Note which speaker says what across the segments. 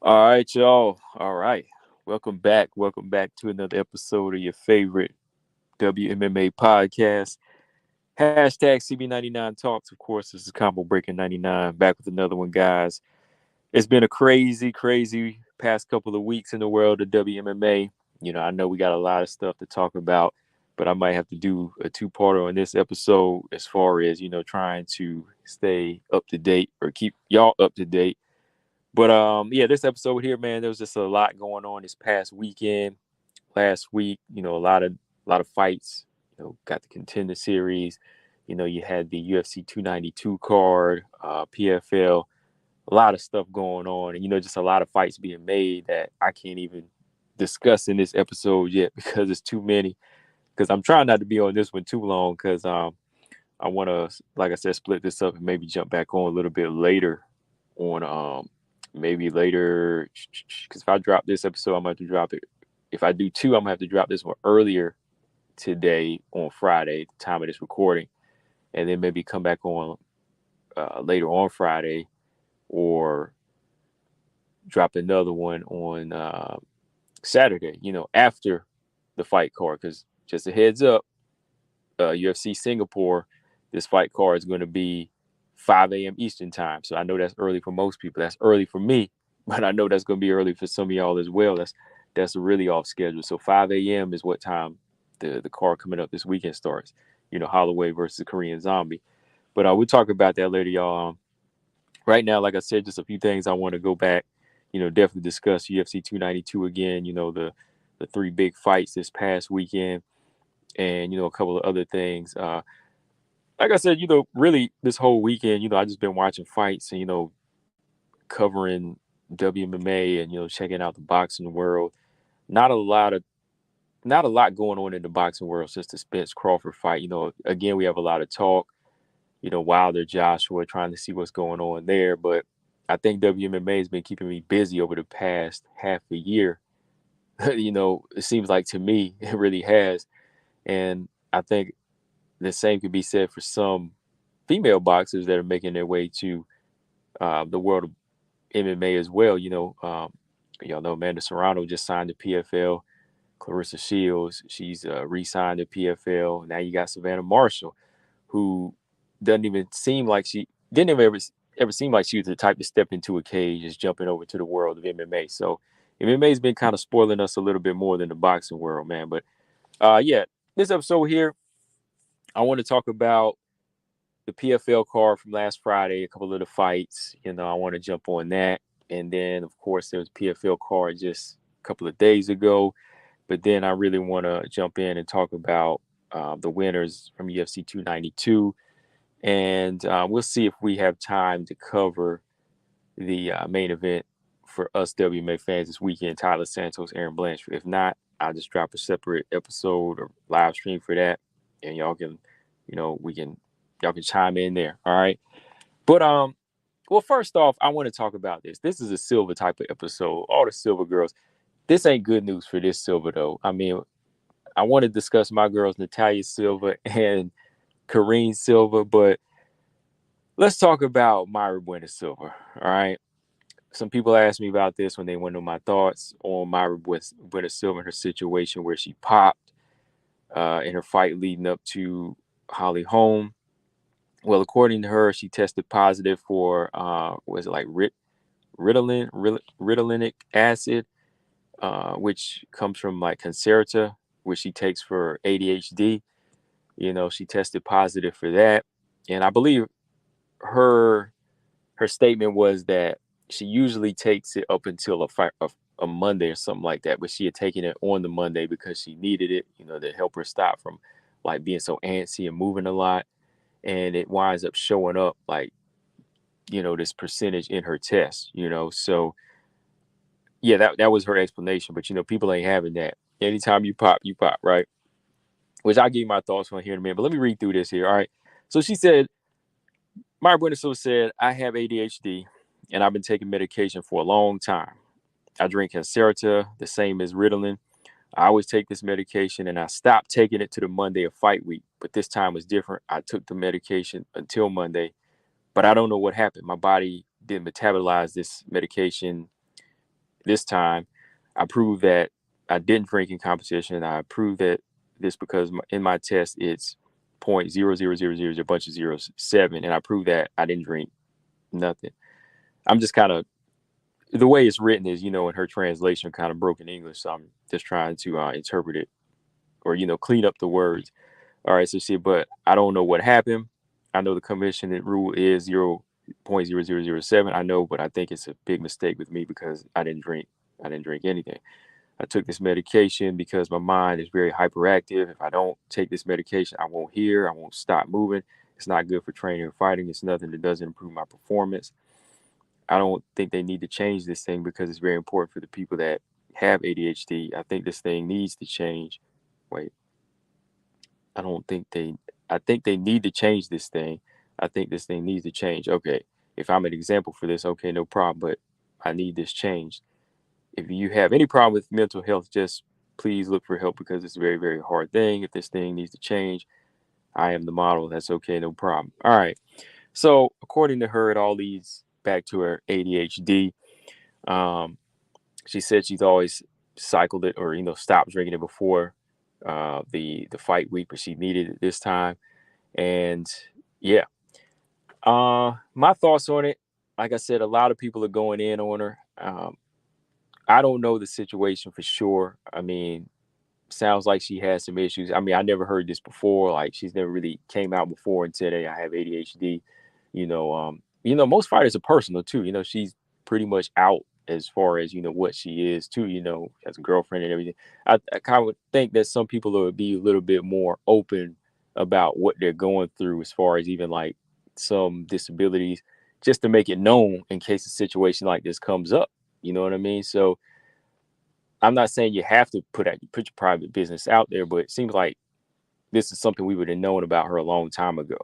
Speaker 1: All right, y'all. All right. Welcome back. Welcome back to another episode of your favorite WMMA podcast. Hashtag CB99 Talks. Of course, this is Combo Breaking 99. Back with another one, guys. It's been a crazy past couple of weeks in the world of WMMA. I know we got a lot of stuff to talk about, but I might have to do a two-parter on this episode as far as, trying to stay up to date or keep y'all up to date. But yeah, this episode here, man, there was just a lot going on this past weekend. Last week, a lot of fights. Got the contender series. You had the UFC 292 card, PFL, a lot of stuff going on, and just a lot of fights being made that I can't even discuss in this episode yet because it's too many. Because I'm trying not to be on this one too long because I want to, like I said, split this up and maybe jump back on a little bit later on maybe later, because if I drop this episode, I'm going to have to drop it. If I do two, I'm going to have to drop this one earlier today on Friday, the time of this recording, and then maybe come back on later on Friday, or drop another one on Saturday, after the fight card. Because just a heads up, UFC Singapore, this fight card is going to be 5 a.m. Eastern time. So I know that's early for most people. That's early for me, but I know that's going to be early for some of y'all as well. That's really off schedule. So 5 a.m. is what time the card coming up this weekend starts. Holloway versus Korean Zombie. But we'll talk about that later, y'all. Right now, like I said, just a few things I want to go back. Definitely discuss UFC 292 again. The three big fights this past weekend, and a couple of other things. Like I said, really this whole weekend, I just been watching fights and, covering WMMA and, checking out the boxing world. Not a lot going on in the boxing world since the Spence Crawford fight. Again, we have a lot of talk, Wilder, Joshua, trying to see what's going on there. But I think WMMA has been keeping me busy over the past half a year. It seems like to me, it really has. And I think the same could be said for some female boxers that are making their way to the world of MMA as well. Y'all know Amanda Serrano just signed to PFL. Clarissa Shields, she's re-signed to PFL. Now you got Savannah Marshall, who doesn't even seem like she didn't ever seem like she was the type to step into a cage, just jumping over to the world of MMA. So MMA has been kind of spoiling us a little bit more than the boxing world, man. But yeah, this episode here, I want to talk about the PFL card from last Friday, a couple of the fights. I want to jump on that. And then, of course, there was PFL card just a couple of days ago. But then I really want to jump in and talk about the winners from UFC 292. And we'll see if we have time to cover the main event for us WMA fans this weekend, Taila, Santos, Erin, Blanchfield. If not, I'll just drop a separate episode or live stream for that. And y'all can, y'all can chime in there. All right. But well, first off, I want to talk about this. This is a Silva type of episode. All the Silva girls. This ain't good news for this Silva though. I mean, I want to discuss my girls, Natalia Silva and Karine Silva, but let's talk about Maryna Silva. All right. Some people asked me about this when they want to know my thoughts on Maryna Silva and her situation where she popped in her fight leading up to Holly Holm. Well, according to her, she tested positive for was it like Ritalinic acid, which comes from like Concerta, which she takes for ADHD. She tested positive for that, and I believe her statement was that she usually takes it up until a Monday or something like that, but she had taken it on the Monday because she needed it, to help her stop from like being so antsy and moving a lot. And it winds up showing up like, this percentage in her test, So yeah, that was her explanation. But people ain't having that. Anytime you pop, right? Which I'll give you my thoughts on here in a minute. But let me read through this here. All right. So she said, Maryna Silva said, I have ADHD and I've been taking medication for a long time. I drink Concerta, the same as Ritalin. I always take this medication and I stopped taking it to the Monday of fight week. But this time was different. I took the medication until Monday, but I don't know what happened. My body didn't metabolize this medication this time, I proved that I didn't drink in competition. I proved that this because in my test it's 0.00000 a bunch of zeros 7, and I proved that I didn't drink nothing. I'm just kind of the way it's written is, in her translation, kind of broken English. So I'm just trying to interpret it or clean up the words. All right, so see, but I don't know what happened. I know the commission rule is 0.0007. I know, but I think it's a big mistake with me because I didn't drink. I didn't drink anything. I took this medication because my mind is very hyperactive. If I don't take this medication, I won't hear. I won't stop moving. It's not good for training or fighting. It's nothing that doesn't improve my performance. I don't think they need to change this thing because it's very important for the people that have ADHD. I think this thing needs to change. Wait, I don't think they, I think they need to change this thing. I think this thing needs to change. Okay, if I'm an example for this, okay, no problem, but I need this changed. If you have any problem with mental health, just please look for help because it's a very, very hard thing. If this thing needs to change, I am the model. That's okay, no problem. All right. So according to her, it all leads back to her ADHD. She said she's always cycled it or stopped drinking it before the fight week, but she needed it this time. And yeah, my thoughts on it. Like I said, a lot of people are going in on her. I don't know the situation for sure. I mean, sounds like she has some issues. I mean, I never heard this before. Like she's never really came out before and said, "Hey, I have ADHD." Most fighters are personal too. She's pretty much out as far as what she is too. As a girlfriend and everything. I kind of think that some people would be a little bit more open about what they're going through as far as even like some disabilities, just to make it known in case a situation like this comes up. You know what I mean? So I'm not saying you have to put your private business out there, but it seems like this is something we would have known about her a long time ago.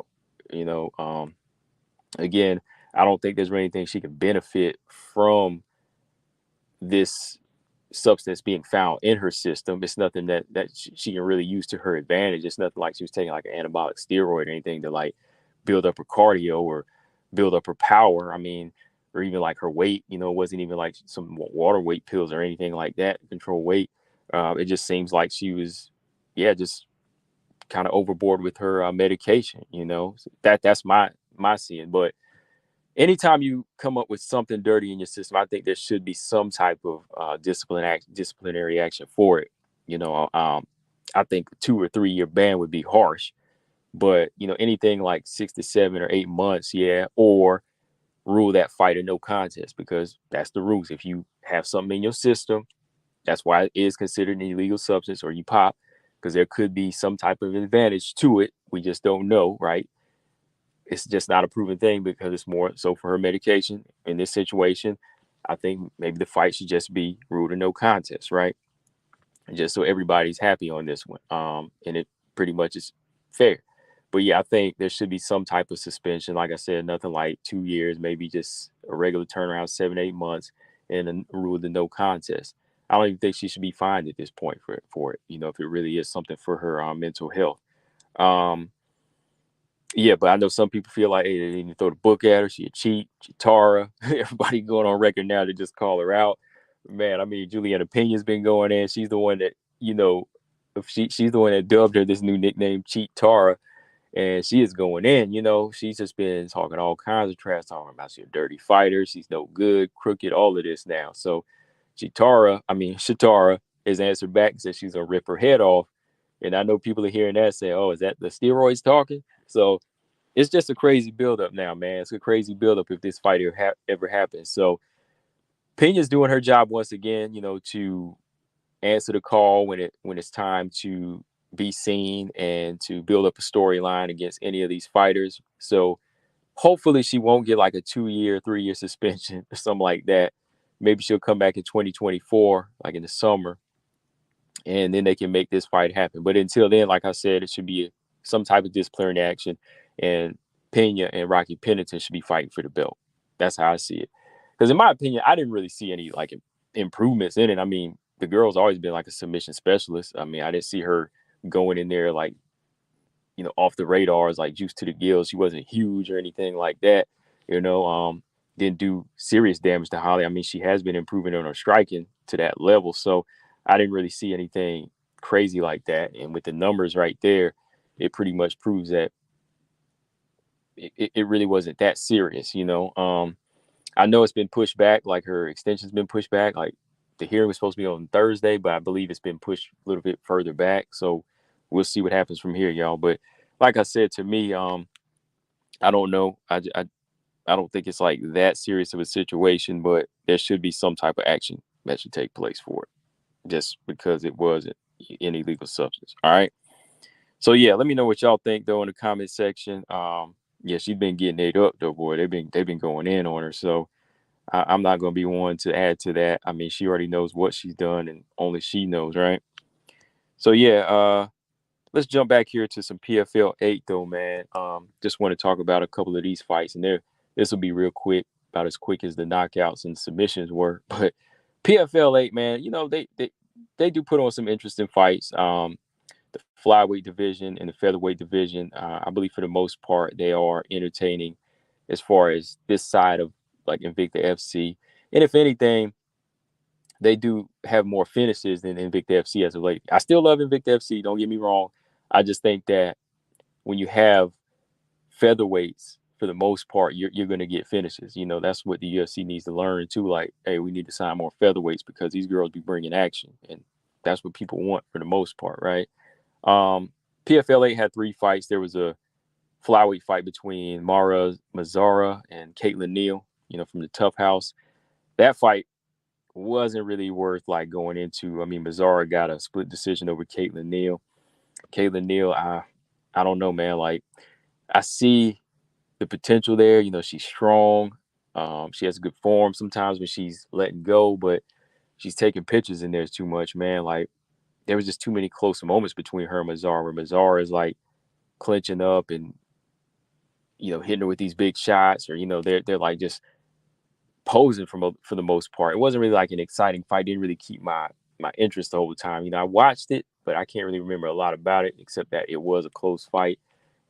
Speaker 1: You know, again, I don't think there's anything she can benefit from this substance being found in her system. It's nothing that she can really use to her advantage. It's nothing like she was taking like an anabolic steroid or anything to like build up her cardio or build up her power. I mean, or even like her weight, it wasn't even like some water weight pills or anything like that to control weight. It just seems like she was, just kind of overboard with her medication, So that's my seeing. But anytime you come up with something dirty in your system, I think there should be some type of disciplinary action for it. I think a 2 or 3 year ban would be harsh, but anything like 6 to 7 or 8 months, or rule that fight a no contest because that's the rules. If you have something in your system, that's why it is considered an illegal substance or you pop, because there could be some type of advantage to it. We just don't know, right? It's just not a proven thing because it's more so for her medication. In this situation, I think maybe the fight should just be ruled a no contest, right? And just so everybody's happy on this one. And it pretty much is fair. But yeah, I think there should be some type of suspension. Like I said, nothing like 2 years, maybe just a regular turnaround, 7, 8 months, and then rule the no contest. I don't even think she should be fined at this point for it. If it really is something for her mental health. Yeah, but I know some people feel like, hey, they need to throw the book at her. She a cheat, she Tara. Everybody going on record now to just call her out. Man, I mean, Juliana Pena's been going in. She's the one that, she's the one that dubbed her this new nickname, Cheat Tara. And she is going in, she's just been talking all kinds of trash, talking about she's a dirty fighter. She's no good, crooked, all of this now. So Shatara has answered back and said she's going to rip her head off. And I know people are hearing that say, oh, is that the steroids talking? So it's just a crazy buildup now, man. It's a crazy buildup if this fight ever happens. So Pena's doing her job once again, to answer the call when it's time to be seen and to build up a storyline against any of these fighters. So hopefully she won't get like a 2 year, 3 year suspension or something like that. Maybe she'll come back in 2024, like in the summer, and then they can make this fight happen. But until then, like I said, it should be some type of disciplinary action, and Pena and Rocky Pennington should be fighting for the belt. That's how I see it. Because in my opinion, I didn't really see any like improvements in it. I mean, the girl's always been like a submission specialist. I mean, I didn't see her going in there like, off the radars, like juice to the gills. She wasn't huge or anything like that. didn't do serious damage to Holly. I mean, she has been improving on her striking to that level. So I didn't really see anything crazy like that. And with the numbers right there, it pretty much proves that it really wasn't that serious, you know. I know it's been pushed back, like her extension's been pushed back. Like the hearing was supposed to be on Thursday, but I believe it's been pushed a little bit further back. So we'll see what happens from here, y'all. But like I said, to me, I don't know. I don't think it's like that serious of a situation, but there should be some type of action that should take place for it, just because it wasn't an illegal substance. All right. So yeah, let me know what y'all think though in the comment section. Yeah, she's been getting ate up though, boy. They've been going in on her. So I'm not gonna be one to add to that. I mean, she already knows what she's done, and only she knows, right? So yeah, let's jump back here to some PFL 8 though, man. Just want to talk about a couple of these fights, and this will be real quick, about as quick as the knockouts and submissions were. But PFL 8, man, you know they do put on some interesting fights. The flyweight division and the featherweight division, I believe for the most part they are entertaining as far as this side of like Invicta FC. And if anything, they do have more finishes than Invicta FC as of late. I still love Invicta FC, don't get me wrong. I just think that when you have featherweights, for the most part, you're going to get finishes. You know, that's what the UFC needs to learn too. Like, hey, we need to sign more featherweights because these girls be bringing action, and that's what people want for the most part, right? PFL 8 had 3 fights. There was a flyweight fight between Maryna Moroz and Caitlin Neal, you know, from the Tough House. That fight wasn't really worth like going into. I mean, Moroz got a split decision over Caitlin Neal. Caitlin Neal, I don't know, man. Like, I see the potential there. You know, she's strong. She has good form sometimes when she's letting go, but she's taking pitches in there too much, man. Like, there was just too many close moments between her and Moroz, where Moroz is like clinching up and, you know, hitting her with these big shots, or, you know, they're like just posing for the most part. It wasn't really like an exciting fight. Didn't really keep my interest the whole time. You know, I watched it, but I can't really remember a lot about it except that it was a close fight.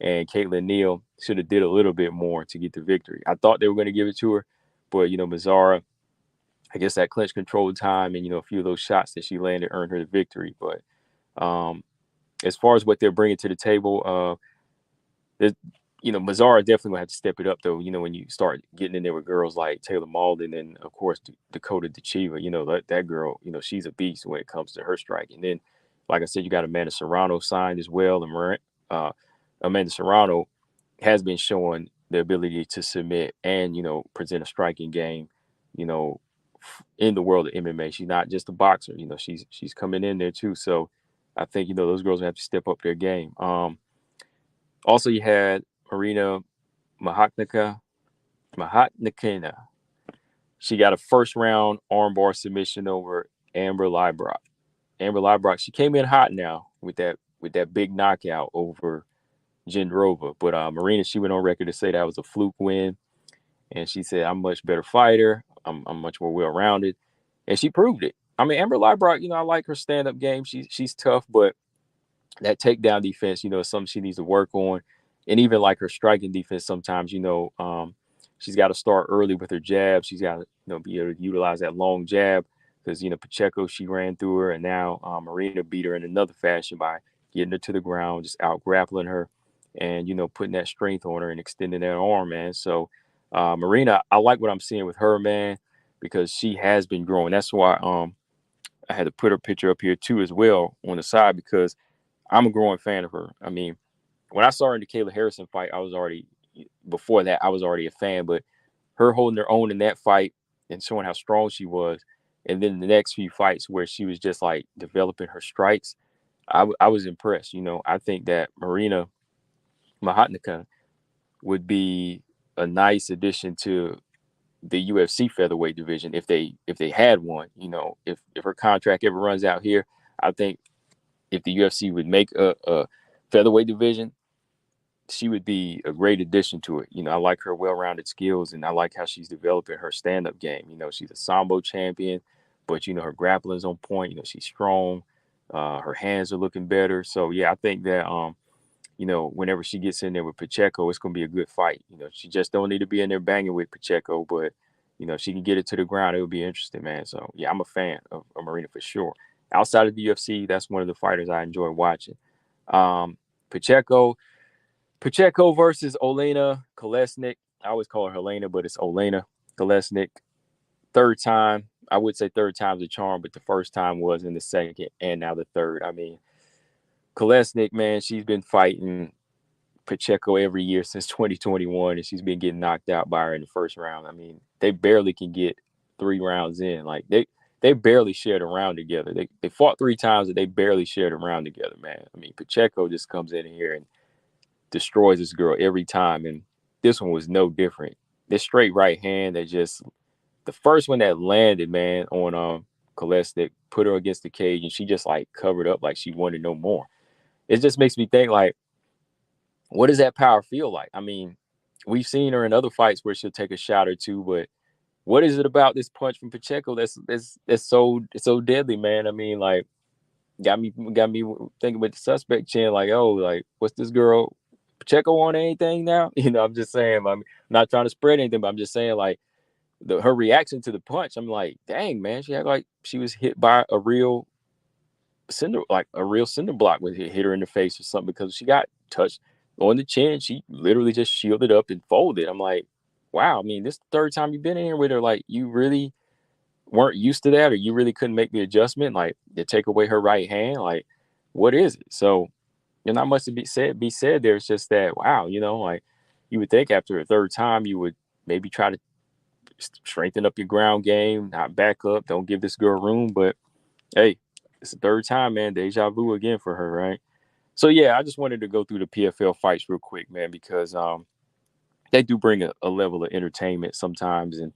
Speaker 1: And Caitlin Neal should have did a little bit more to get the victory. I thought they were going to give it to her, but, you know, Moroz, I guess that clinch control time and, you know, a few of those shots that she landed earned her the victory. But as far as what they're bringing to the table, you know, Moroz definitely gonna have to step it up though. You know, when you start getting in there with girls like Taylor Malden and of course Dakota DeChiva, you know, that girl, you know, she's a beast when it comes to her strike. And then, like I said, you got Amanda Serrano signed as well, and Amanda Serrano has been showing the ability to submit and, you know, present a striking game, you know, in the world of MMA. She's not just a boxer, you know, she's coming in there too. So I think, you know, those girls have to step up their game. Also, you had Marina Mokhnatkinais. She got a first round armbar submission over Amber Leibrock. Amber Leibrock, she came in hot now with that big knockout over Jindrova. But Marina, she went on record to say that was a fluke win. And she said, I'm a much better fighter. I'm much more well-rounded. And she proved it. I mean, Amber Leibrock, you know, I like her stand-up game. She's tough, but that takedown defense, you know, is something she needs to work on. And even like her striking defense, sometimes, you know, she's got to start early with her jab. She's got to, you know, be able to utilize that long jab because, you know, Pacheco, she ran through her, and now Marina beat her in another fashion by getting her to the ground, just out grappling her and, you know, putting that strength on her and extending that arm, man. So Marina, I like what I'm seeing with her, man, because she has been growing. That's why I had to put her picture up here too as well on the side, because I'm a growing fan of her. I mean, when I saw her in the Kayla Harrison fight, before that, I was already a fan, but her holding her own in that fight and showing how strong she was, and then the next few fights where she was just like developing her strikes, I was impressed. You know, I think that Marina Mokhnatkinais would be a nice addition to the UFC featherweight division if they had one. You know, if her contract ever runs out here, I think if the UFC would make a featherweight division, she would be a great addition to it. You know, I like her well-rounded skills, and I like how she's developing her stand-up game. You know, she's a Sambo champion, but, you know, her grappling is on point. You know, she's strong. Her hands are looking better. So, yeah, I think that, you know, whenever she gets in there with Pacheco, it's going to be a good fight. You know, she just don't need to be in there banging with Pacheco, but if she can get it to the ground, it would be interesting, man. So yeah, I'm a fan of Marina for sure. Outside of the UFC, that's one of the fighters I enjoy watching. Um, Pacheco, Pacheco versus Olena Kolesnik. I always call her Helena, but it's Olena Kolesnik. Third time, I would say third time's a charm, but the first time was in the second, and now the third. I mean, Kolesnik, man, she's been fighting Pacheco every year since 2021, and she's been getting knocked out by her in the first round. I mean, they barely can get 3 rounds in. Like they barely shared a round together. They fought 3 times, and they barely shared a round together, man. I mean, Pacheco just comes in here and destroys this girl every time, and this one was no different. This straight right hand that just the first one that landed, man, on Kolesnik, put her against the cage, and she just like covered up like she wanted no more. It just makes me think like, what does that power feel like? I mean, we've seen her in other fights where she'll take a shot or two, but what is it about this punch from Pacheco that's so deadly, man? I mean, like, got me thinking with the suspect chin, like, oh, like, what's this girl Pacheco on anything now? I'm just saying. I'm not trying to spread anything, but I'm just saying, like, her reaction to the punch. I'm like, dang, man, she had like she was hit by a real cinder block with hit her in the face or something, because she got touched on the chin. She literally just shielded up and folded. I'm like, wow. I mean, this is the third time you've been in here with her. Like, you really weren't used to that, or you really couldn't make the adjustment, like to take away her right hand. Like, what is it? So, not much to be said there. It's just that, wow, like, you would think after a third time you would maybe try to strengthen up your ground game, not back up, don't give this girl room. But hey, it's the third time, man. Deja vu again for her, right? So yeah, I just wanted to go through the PFL fights real quick, man, because they do bring a level of entertainment sometimes, and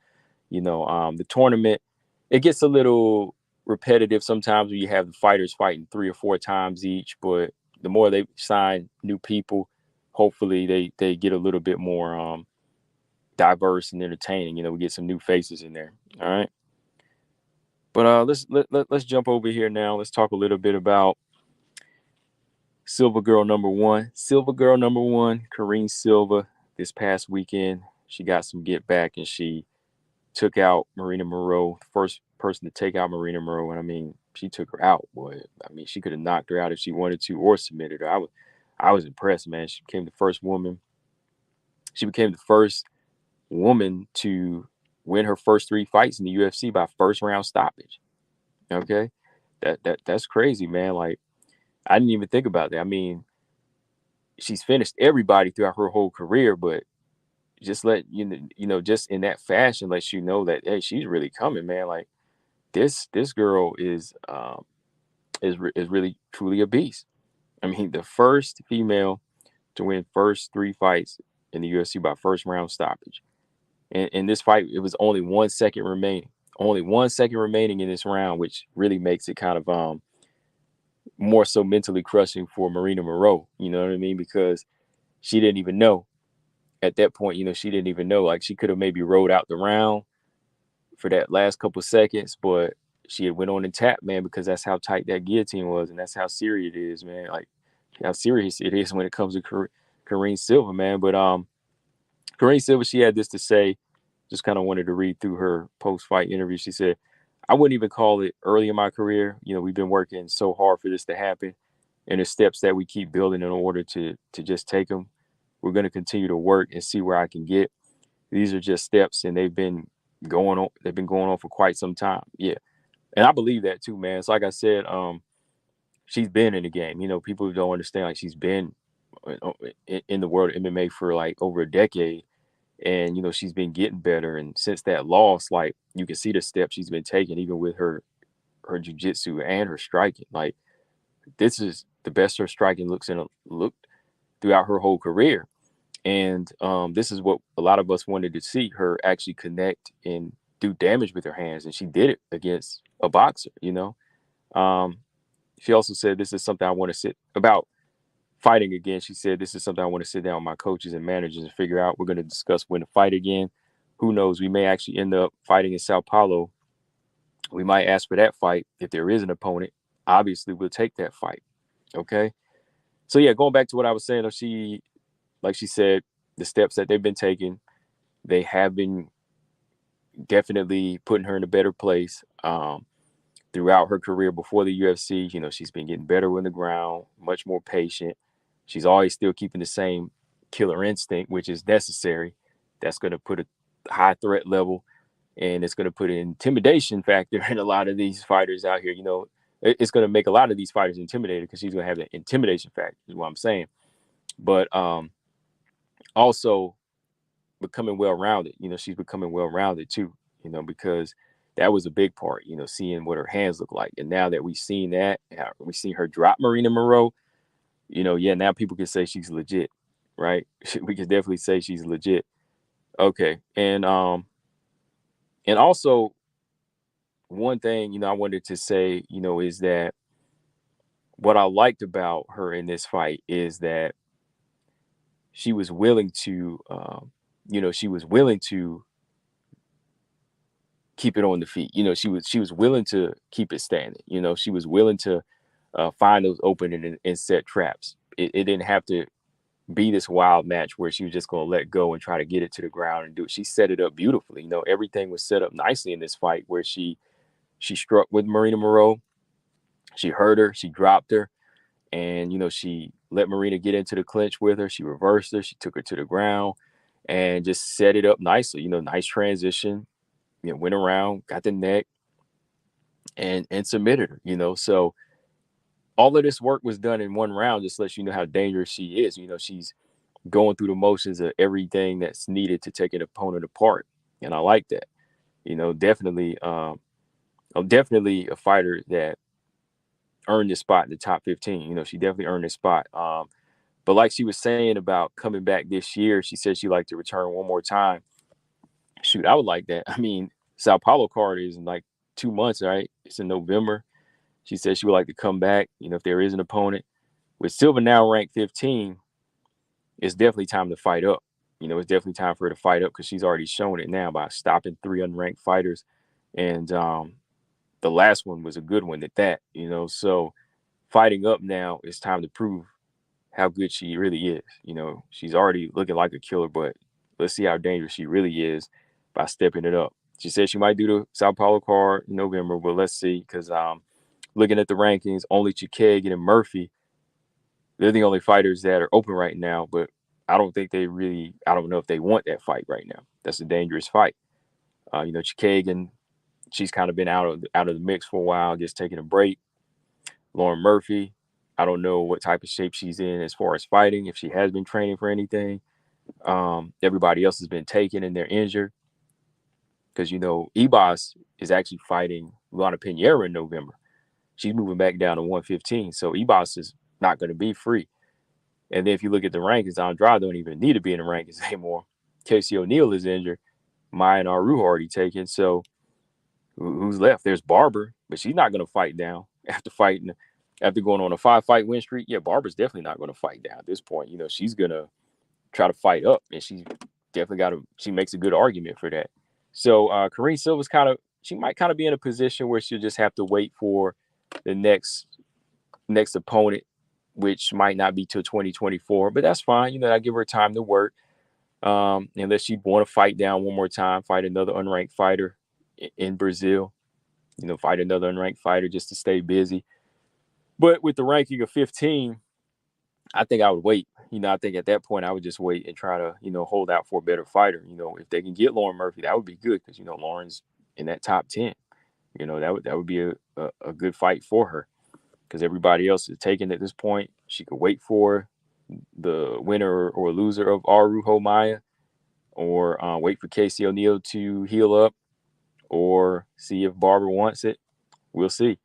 Speaker 1: the tournament, it gets a little repetitive sometimes when you have the fighters fighting 3 or 4 times each. But the more they sign new people, hopefully they get a little bit more diverse and entertaining. We get some new faces in there. All right. But let's jump over here now. Let's talk a little bit about Silva girl number one. Silva girl number one, Karine Silva. This past weekend, she got some get back, and she took out Maryna Moroz, the first person to take out Maryna Moroz. And I mean, she took her out, boy. I mean, she could have knocked her out if she wanted to, or submitted her. I was impressed, man. She became the first woman. She became the first woman to win her first 3 fights in the UFC by first round stoppage. Okay, that's crazy, man. Like, I didn't even think about that. I mean, she's finished everybody throughout her whole career, but just just in that fashion, lets you know that, hey, she's really coming, man. Like, this girl is really truly a beast. I mean, the first female to win first 3 fights in the UFC by first round stoppage. And in this fight, it was only 1 second remaining. Only 1 second remaining in this round, which really makes it kind of more so mentally crushing for Maryna Moroz. You know what I mean? Because she didn't even know at that point. She didn't even know. Like, she could have maybe rode out the round for that last couple seconds, but she had went on and tapped, man, because that's how tight that guillotine was, and that's how serious it is, man. Like, how serious it is when it comes to Karine Silva, man. But Karine Silva, she had this to say. Just kind of wanted to read through her post-fight interview. She said, I wouldn't even call it early in my career. We've been working so hard for this to happen, and the steps that we keep building in order to just take them. We're going to continue to work and see where I can get. These are just steps, and they've been going on for quite some time. Yeah. And I believe that too, man. It's like I said, she's been in the game. People don't understand, like, she's been in the world of MMA for like over a decade. And, she's been getting better. And since that loss, like, you can see the steps she's been taking, even with her jiu-jitsu and her striking. Like, this is the best her striking looked throughout her whole career. And this is what a lot of us wanted to see, her actually connect and do damage with her hands. And she did it against a boxer, She also said, this is something I want to sit about fighting again. She said, this is something I want to sit down with my coaches and managers and figure out. We're going to discuss when to fight again. Who knows? We may actually end up fighting in Sao Paulo. We might ask for that fight. If there is an opponent, obviously we'll take that fight. Okay. So yeah, going back to what I was saying, like she said, the steps that they've been taking, they have been definitely putting her in a better place. Throughout her career before the UFC, she's been getting better on the ground, much more patient. She's always still keeping the same killer instinct, which is necessary. That's going to put a high threat level, and it's going to put an intimidation factor in a lot of these fighters out here. It's going to make a lot of these fighters intimidated because she's going to have that intimidation factor, is what I'm saying. But also becoming well-rounded. She's becoming well-rounded too, because that was a big part, seeing what her hands look like. And now that we've seen that, we've seen her drop Maryna Moroz, now people can say she's legit, right? We can definitely say she's legit. Okay. And also one thing, I wanted to say, is that what I liked about her in this fight is that she was willing to, keep it on the feet. She was willing to keep it standing. She was willing to find those openings and set traps. It didn't have to be this wild match where she was just going to let go and try to get it to the ground and do it. She set it up beautifully. Everything was set up nicely in this fight where she struck with Maryna Moroz. She hurt her. She dropped her. And, she let Maryna get into the clinch with her. She reversed her. She took her to the ground and just set it up nicely. Nice transition. Went around, got the neck, and submitted her. So all of this work was done in one round. Just lets you know how dangerous she is. She's going through the motions of everything that's needed to take an opponent apart, and I like that. Definitely, definitely a fighter that earned this spot in the top 15. She definitely earned this spot. But like she was saying about coming back this year, she said she'd like to return one more time. Shoot, I would like that. I mean, Sao Paulo card is in like 2 months, right? It's in November. She said she would like to come back, if there is an opponent. With Silva now ranked 15, it's definitely time to fight up. It's definitely time for her to fight up because she's already shown it now by stopping 3 unranked fighters. And the last one was a good one at that, So fighting up now, it's time to prove how good she really is. She's already looking like a killer, but let's see how dangerous she really is by stepping it up. She said she might do the Sao Paulo card in November, but let's see, because looking at the rankings, only Chikeg and Murphy, they're the only fighters that are open right now, but I don't know if they want that fight right now. That's a dangerous fight. Chikeg, she's kind of been out of the mix for a while, just taking a break. Lauren Murphy, I don't know what type of shape she's in as far as fighting, if she has been training for anything. Everybody else has been taken and they're injured. Because, Ibas is actually fighting Luana Pinheiro in November. She's moving back down to 115. So Ibas is not going to be free. And then if you look at the rankings, Andrade don't even need to be in the rankings anymore. Casey O'Neill is injured. Maya and Aru already taken. So who's left? There's Barber, but she's not going to fight down after going on a 5-fight win streak. Yeah, Barber's definitely not going to fight down at this point. She's going to try to fight up, and she definitely she makes a good argument for that. So Karine Silva's she might be in a position where she'll just have to wait for the next opponent, which might not be till 2024, but that's fine. I give her time to work. Unless she want to fight down one more time, fight another unranked fighter in Brazil, fight another unranked fighter just to stay busy. But with the ranking of 15, I think I would wait. I think at that point I would just wait and try to, hold out for a better fighter. If they can get Lauren Murphy, that would be good because, Lauren's in that top 10. That would be a good fight for her because everybody else is taken at this point. She could wait for the winner or loser of Arujo Maya, or wait for Casey O'Neill to heal up, or see if Barber wants it. We'll see.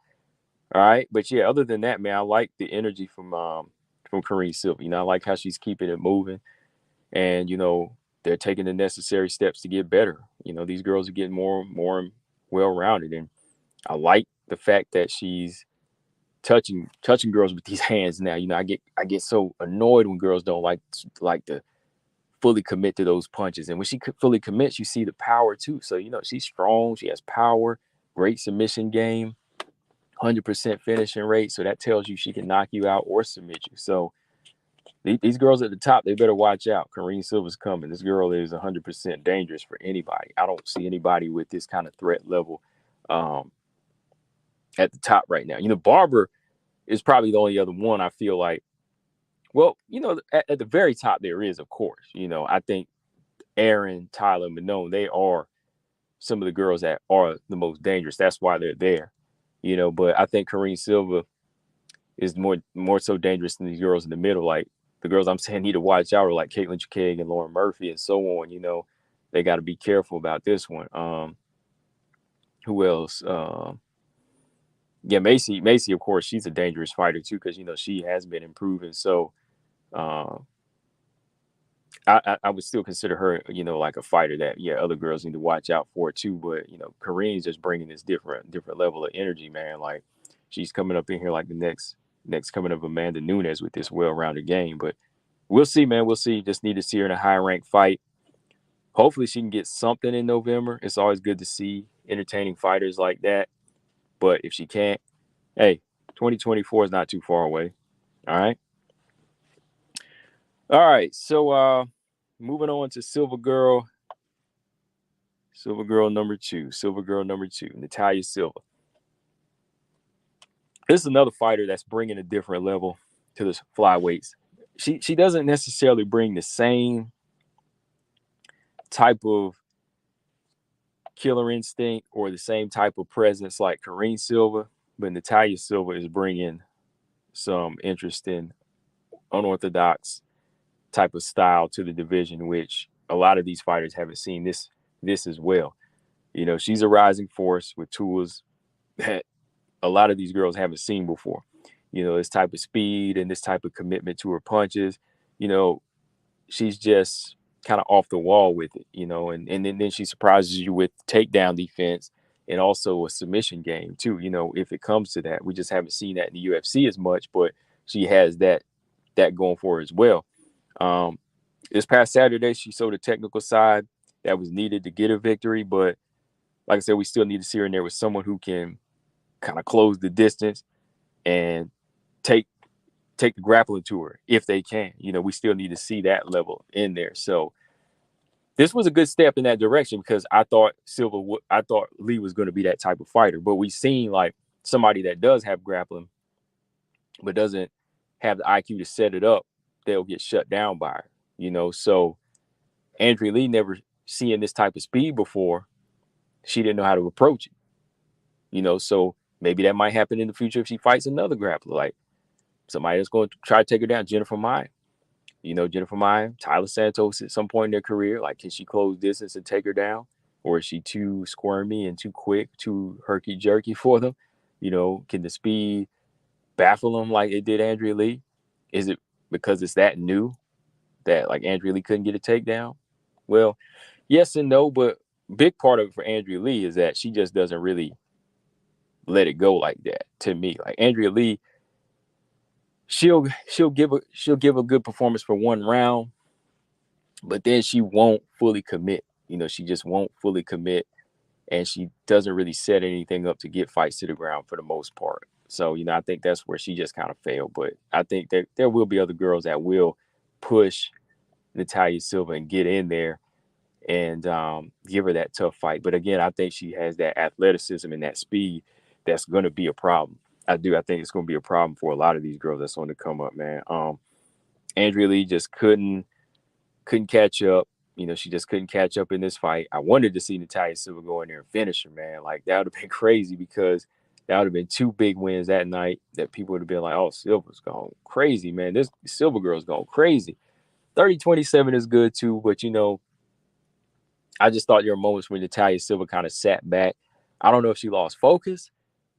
Speaker 1: All right. But yeah, other than that, man, I like the energy from Karine Silva. I like how she's keeping it moving, and they're taking the necessary steps to get better. These girls are getting more well-rounded, and I like the fact that she's touching girls with these hands now. I get so annoyed when girls don't like to fully commit to those punches, and when she fully commits, you see the power too. So she's strong, she has power, great submission game, 100% finishing rate. So that tells you she can knock you out or submit you. So these girls at the top, they better watch out. Karine Silva's coming. This girl is 100% dangerous for anybody. I don't see anybody with this kind of threat level at the top right now. Barber is probably the only other one I feel like. Well, at the very top there is, of course. I think Erin, Taila, Manon, they are some of the girls that are the most dangerous. That's why they're there. But I think Karine Silva is more so dangerous than these girls in the middle. Like the girls I'm saying need to watch out are like Caitlin Chikag and Lauren Murphy and so on. They got to be careful about this one. Who else? Macy, of course, she's a dangerous fighter too because she has been improving. So I would still consider her, like a fighter that other girls need to watch out for too. But Karine's just bringing this different level of energy, man. Like she's coming up in here like the next coming of Amanda Nunes with this well-rounded game. But we'll see, man. We'll see. Just need to see her in a high-ranked fight. Hopefully she can get something in November. It's always good to see entertaining fighters like that. But if she can't, hey, 2024 is not too far away. All right. All right. So moving on to Silver Girl number two, Natalia Silva. This is another fighter that's bringing a different level to the flyweights. She doesn't necessarily bring the same type of killer instinct or the same type of presence like Karine Silva, but Natalia Silva is bringing some interesting, unorthodox type of style to the division, which a lot of these fighters haven't seen this as well. She's a rising force with tools that a lot of these girls haven't seen before. This type of speed and this type of commitment to her punches. She's just kind of off the wall with it, and then she surprises you with takedown defense and also a submission game too. If it comes to that, we just haven't seen that in the UFC as much, but she has that going for her as well. This past Saturday, she showed a technical side that was needed to get a victory, but like I said, we still need to see her in there with someone who can kind of close the distance and take the grappling to her if they can. We still need to see that level in there. So this was a good step in that direction because I thought Lee was going to be that type of fighter, but we've seen like somebody that does have grappling but doesn't have the IQ to set it up, they'll get shut down by her. So Andrea Lee never seeing this type of speed before, she didn't know how to approach it. So maybe that might happen in the future if she fights another grappler, like somebody that's going to try to take her down. Jennifer Maia, Taila Santos at some point in their career, like can she close distance and take her down? Or is she too squirmy and too quick, too herky-jerky for them? Can the speed baffle them like it did Andrea Lee? Is it because it's that new that like Andrea Lee couldn't get a takedown? Well, yes and no, but big part of it for Andrea Lee is that she just doesn't really let it go like that. To me, like Andrea Lee, she'll give a good performance for one round, but then she won't fully commit. She just won't fully commit, and she doesn't really set anything up to get fights to the ground for the most part. So, I think that's where she just kind of failed. But I think that there will be other girls that will push Natalia Silva and get in there and give her that tough fight. But again, I think she has that athleticism and that speed that's going to be a problem. I think it's going to be a problem for a lot of these girls that's on the come up, man. Andrea Lee just couldn't catch up. She just couldn't catch up in this fight. I wanted to see Natalia Silva go in there and finish her, man. Like, that would have been crazy because that would have been two big wins that night that people would have been like, oh, Silva's going crazy, man. This Silva girl's going crazy. 30-27 is good too, but, I just thought there were moments when Natalia Silva kind of sat back. I don't know if she lost focus,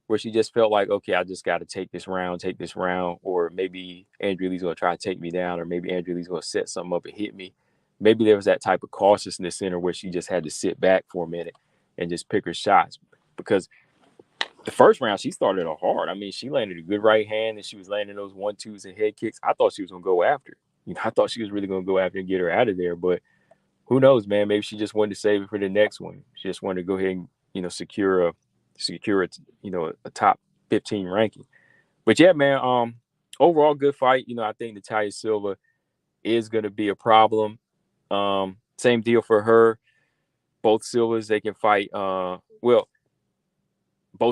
Speaker 1: where she just felt like, okay, I just got to take this round, or maybe Andrea Lee's going to try to take me down, or maybe Andrea Lee's going to set something up and hit me. Maybe there was that type of cautiousness in her where she just had to sit back for a minute and just pick her shots. Because the first round, she started her hard. I mean, she landed a good right hand, and she was landing those 1-2s and head kicks. I thought she was going to go after her. I thought she was really going to go after and get her out of there. But who knows, man? Maybe she just wanted to save it for the next one. She just wanted to go ahead and, secure a top 15 ranking. But yeah, man, overall, good fight. I think Natalia Silva is going to be a problem. Same deal for her. Both Silvas, they can fight. Both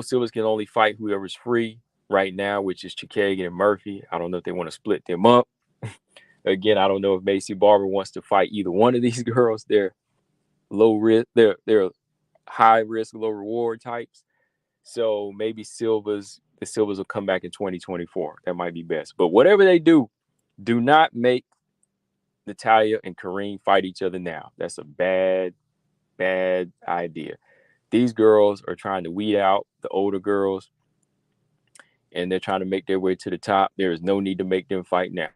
Speaker 1: Silvas can only fight whoever's free right now, which is Chikagan and Murphy. I don't know if they want to split them up. Again, I don't know if Maycee Barber wants to fight either one of these girls. They're low risk. They're high risk, low reward types. So maybe the Silvas will come back in 2024. That might be best. But whatever they do not make Natalia and Karine fight each other now. That's a bad idea. These girls are trying to weed out the older girls, and they're trying to make their way to the top. There is no need to make them fight now.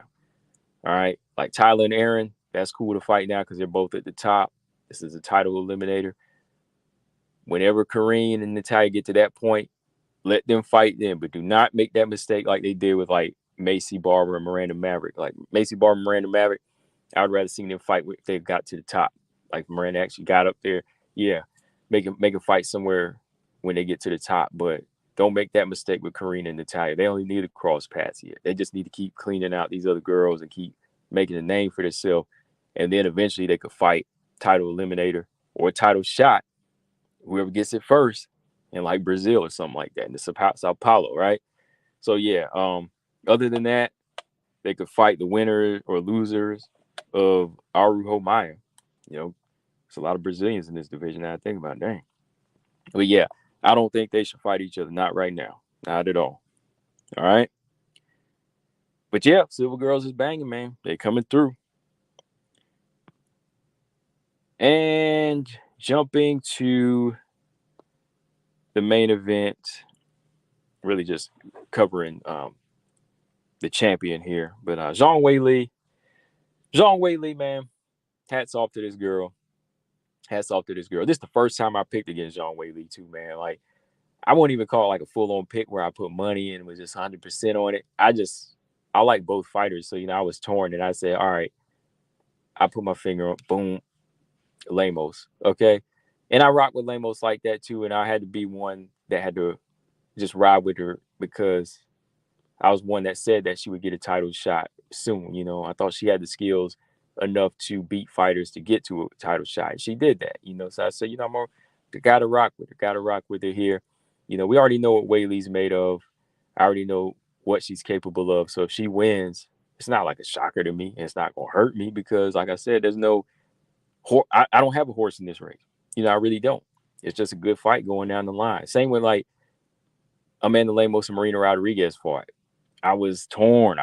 Speaker 1: All right? Like Taila and Erin, that's cool to fight now because they're both at the top. This is a title eliminator. Whenever Karine and Natalia get to that point, let them fight then, but do not make that mistake like they did with like Maycee Barber and Miranda Maverick. Like Maycee Barber and Miranda Maverick, I would rather see them fight if they got to the top. Like Miranda actually got up there. Yeah, make a fight somewhere when they get to the top, but don't make that mistake with Karine and Natalia. They only need to cross paths here. They just need to keep cleaning out these other girls and keep making a name for themselves, and then eventually they could fight title eliminator or title shot, whoever gets it first, in like Brazil or something like that, in the Sao Paulo, right? So yeah, other than that, they could fight the winners or losers of Arujo Maya. There's a lot of Brazilians in this division that I think about. Dang. But yeah, I don't think they should fight each other. Not right now. Not at all. All right. But yeah, Silver Girls is banging, man. They coming through. And jumping to the main event, really just covering the champion here. But Zhang Weili, man, hats off to this girl. This is the first time I picked against Zhang Weili too, man. Like, I won't even call it like a full-on pick where I put money and was just 100% on it. I like both fighters. So, I was torn and I said, all right, I put my finger on, boom, Lemos. Okay. And I rock with Lemos like that too. And I had to be one that had to just ride with her because I was one that said that she would get a title shot soon. I thought she had the skills enough to beat fighters to get to a title shot. She did that, So I said, I'm gotta rock with her here. We already know what Weili's made of. I already know what she's capable of. So if she wins, it's not like a shocker to me. And it's not gonna hurt me because, like I said, there's no I don't have a horse in this race. I really don't. It's just a good fight going down the line. Same with like Amanda Lemos and Marina Rodriguez fought. I was torn,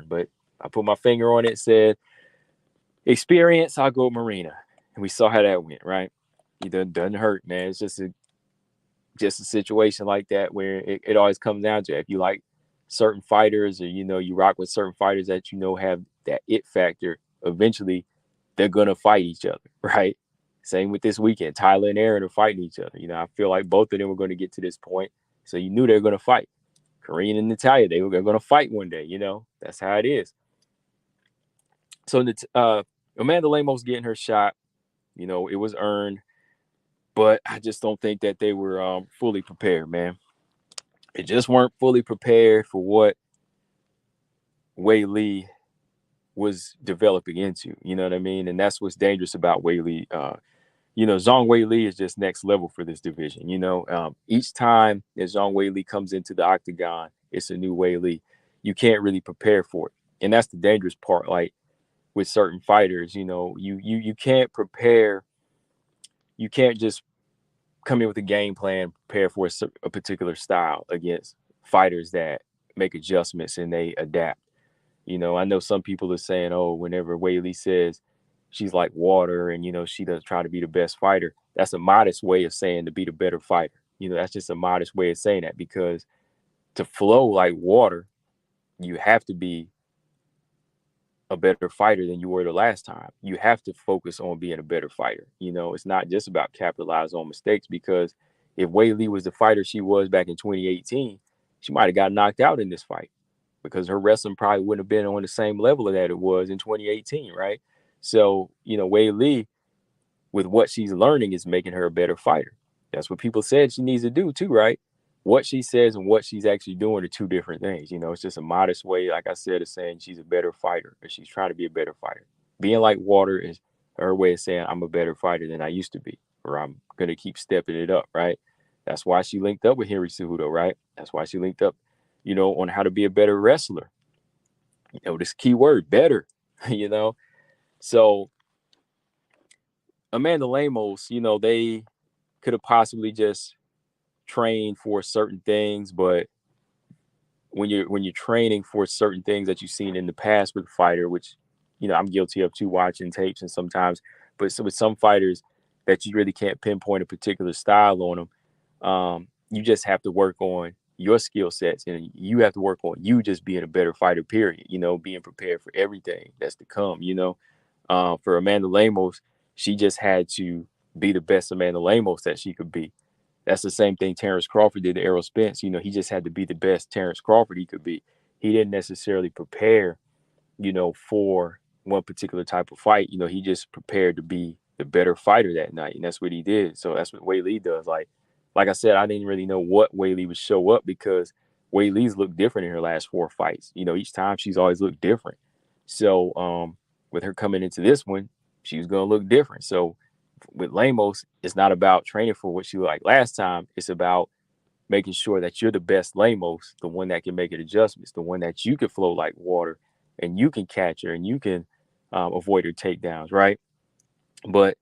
Speaker 1: but I put my finger on it, said, experience, I'll go with Marina. And we saw how that went, right? It doesn't hurt, man. It's just a situation like that where it always comes down to it. If you like certain fighters or, you rock with certain fighters that have that it factor, eventually they're going to fight each other, right? Same with this weekend. Taila and Erin are fighting each other. I feel like both of them were going to get to this point. So you knew they were going to fight. Karine and Natalia, they're going to fight one day, That's how it is. So Amanda Lemos getting her shot, it was earned. But I just don't think that they were fully prepared, man. They just weren't fully prepared for what Weili was developing into. You know what I mean? And that's what's dangerous about Weili. Zhang Weili is just next level for this division. Each time that Zhang Weili comes into the octagon, it's a new Weili. You can't really prepare for it. And that's the dangerous part. Like with certain fighters, you can't prepare. You can't just come in with a game plan, prepare for a particular style against fighters that make adjustments and they adapt. I know some people are saying, oh, whenever Weili says she's like water and, she doesn't try to be the best fighter, that's a modest way of saying to be the better fighter. That's just a modest way of saying that because to flow like water, you have to be a better fighter than you were the last time. You have to focus on being a better fighter. It's not just about capitalizing on mistakes because if Weili was the fighter she was back in 2018, she might have got knocked out in this fight because her wrestling probably wouldn't have been on the same level that it was in 2018, right? So, Weili, with what she's learning, is making her a better fighter. That's what people said she needs to do too, right? what she says and what she's actually doing are two different things. It's just a modest way, like I said, of saying she's a better fighter, or she's trying to be a better fighter. Being like water is her way of saying I'm a better fighter than I used to be, or I'm gonna keep stepping it up, right? That's why she linked up with Henry Cejudo, right? That's why she linked up, on how to be a better wrestler. This key word, better, you know. So Amanda Lemos, they could have possibly just trained for certain things, but when you're training for certain things that you've seen in the past with a fighter, which I'm guilty of too, watching tapes and sometimes, but so with some fighters that you really can't pinpoint a particular style on them, you just have to work on your skill sets, and you have to work on you just being a better fighter, period. Being prepared for everything that's to come. For Amanda Lemos, she just had to be the best Amanda Lemos that she could be. That's the same thing Terrence Crawford did to Errol Spence. He just had to be the best Terrence Crawford he could be. He didn't necessarily prepare, for one particular type of fight. He just prepared to be the better fighter that night, and that's what he did. So that's what Weili does. Like I said, I didn't really know what Weili would show up, because Weili's looked different in her last 4 fights. Each time she's always looked different. So with her coming into this one, she was going to look different. So with Lemos, it's not about training for what she looked like last time. It's about making sure that you're the best Lemos, the one that can make it adjustments, the one that you can flow like water, and you can catch her, and you can avoid her takedowns, right? But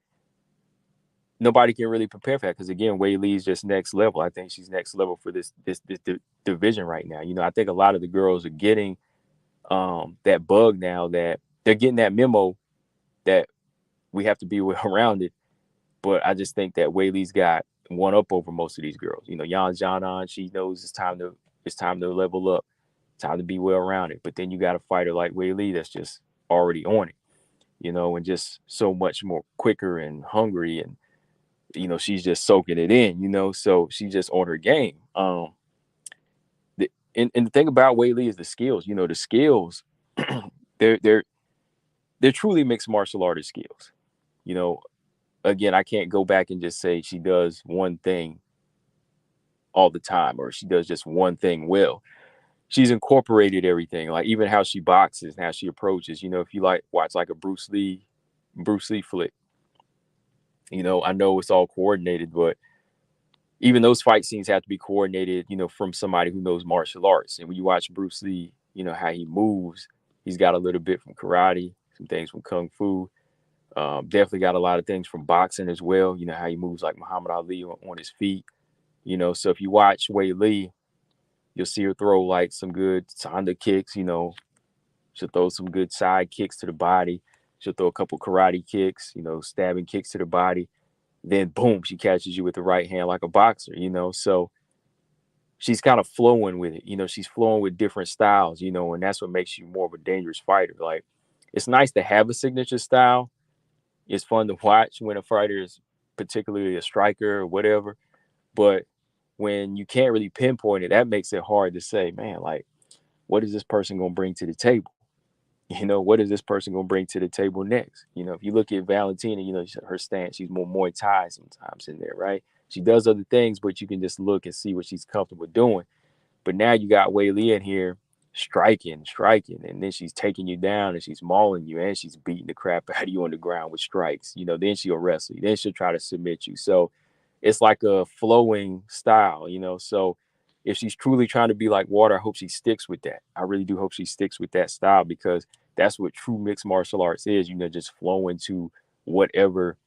Speaker 1: nobody can really prepare for that, because again, Weili's just next level. I think she's next level for this division right now. I think a lot of the girls are getting that bug now, that they're getting that memo that we have to be well-rounded. But I just think that Weili's got one up over most of these girls. Yan Xiaonan, she knows it's time to level up, time to be well-rounded. But then you got a fighter like Weili that's just already on it, and just so much more quicker and hungry, and she's just soaking it in, so she's just on her game. And the thing about Weili is the skills. The skills, they're truly mixed martial artist skills. Again, I can't go back and just say she does one thing all the time, or she does just one thing well. She's incorporated everything, like even how she boxes and how she approaches. If you watch like a Bruce Lee flick, I know it's all coordinated, but even those fight scenes have to be coordinated, from somebody who knows martial arts. And when you watch Bruce Lee, how he moves, he's got a little bit from karate, some things from kung fu. Definitely got a lot of things from boxing as well. How he moves like Muhammad Ali on his feet. So if you watch Weili, you'll see her throw like some good Sanda kicks. She'll throw some good side kicks to the body. She'll throw a couple karate kicks, stabbing kicks to the body. Then boom, she catches you with the right hand like a boxer. So she's kind of flowing with it. She's flowing with different styles. And that's what makes you more of a dangerous fighter. Like, it's nice to have a signature style. It's fun to watch when a fighter is particularly a striker or whatever. But when you can't really pinpoint it, that makes it hard to say, man, like, what is this person going to bring to the table? What is this person going to bring to the table next? If you look at Valentina, her stance, she's more Muay Thai sometimes in there, right? She does other things, but you can just look and see what she's comfortable doing. But now you got Weili in here striking, and then she's taking you down, and she's mauling you, and she's beating the crap out of you on the ground with strikes. Then she'll wrestle you, then she'll try to submit you. So it's like a flowing style, So if she's truly trying to be like water, I hope she sticks with that. I really do hope she sticks with that style, because that's what true mixed martial arts is, just flowing to whatever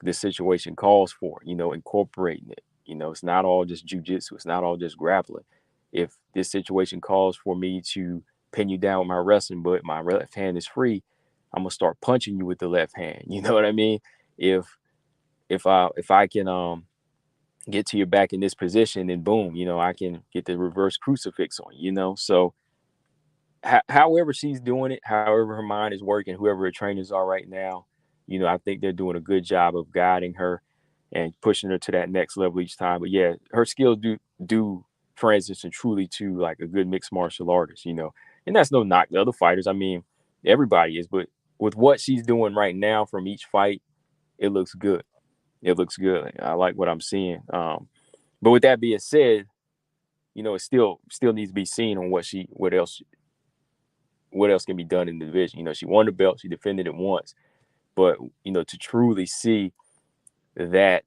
Speaker 1: the situation calls for, incorporating it. It's not all just jujitsu. It's not all just grappling. If this situation calls for me to pin you down with my wrestling, but my left hand is free, I'm gonna start punching you with the left hand. You know what I mean? If I can get to your back in this position, then boom, I can get the reverse crucifix on you. So however she's doing it, however her mind is working, whoever her trainers are right now, I think they're doing a good job of guiding her and pushing her to that next level each time. But yeah, her skills do transition truly to like a good mixed martial artist, and that's no knock to other fighters. I mean, everybody is, but with what she's doing right now from each fight, it looks good. It looks good. I like what I'm seeing. But with that being said, it still needs to be seen on what else can be done in the division. She won the belt, she defended it once, but to truly see that